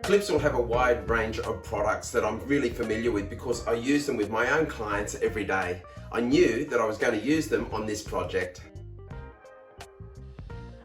Clipsal have a wide range of products that I'm really familiar with because I use them with my own clients every day. I knew that I was going to use them on this project.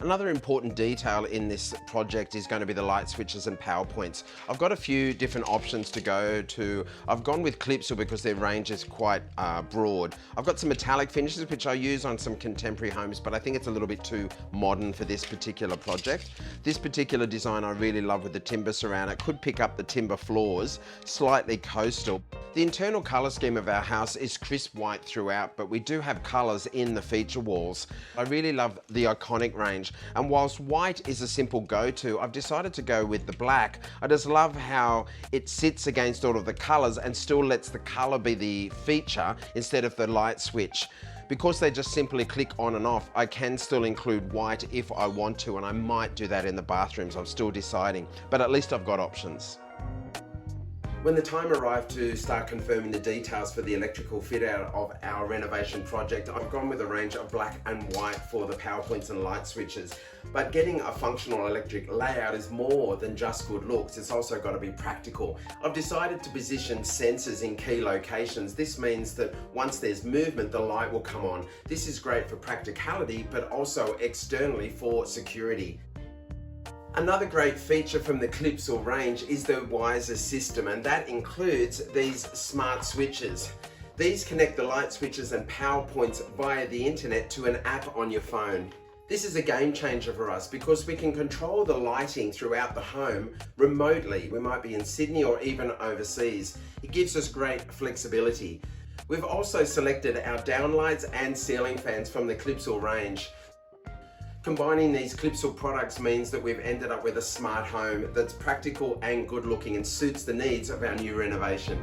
Another important detail in this project is going to be the light switches and power points. I've got a few different options to go to. I've gone with Clipsal because their range is quite broad. I've got some metallic finishes which I use on some contemporary homes, but I think it's a little bit too modern for this particular project. This particular design I really love with the timber surround. It could pick up the timber floors, slightly coastal. The internal colour scheme of our house is crisp white throughout, but we do have colours in the feature walls. I really love the iconic range. And whilst white is a simple go-to, I've decided to go with the black. I just love how it sits against all of the colours and still lets the colour be the feature instead of the light switch. Because they just simply click on and off, I can still include white if I want to, and I might do that in the bathrooms. I'm still deciding, but at least I've got options. When the time arrived to start confirming the details for the electrical fit out of our renovation project, I've gone with a range of black and white for the power points and light switches. But getting a functional electric layout is more than just good looks, it's also got to be practical. I've decided to position sensors in key locations. This means that once there's movement, the light will come on. This is great for practicality, but also externally for security. Another great feature from the Clipsal range is the Wiser system, and that includes these smart switches. These connect the light switches and power points via the internet to an app on your phone. This is a game changer for us because we can control the lighting throughout the home remotely. We might be in Sydney or even overseas. It gives us great flexibility. We've also selected our downlights and ceiling fans from the Clipsal range. Combining these Clipsal products means that we've ended up with a smart home that's practical and good looking and suits the needs of our new renovation.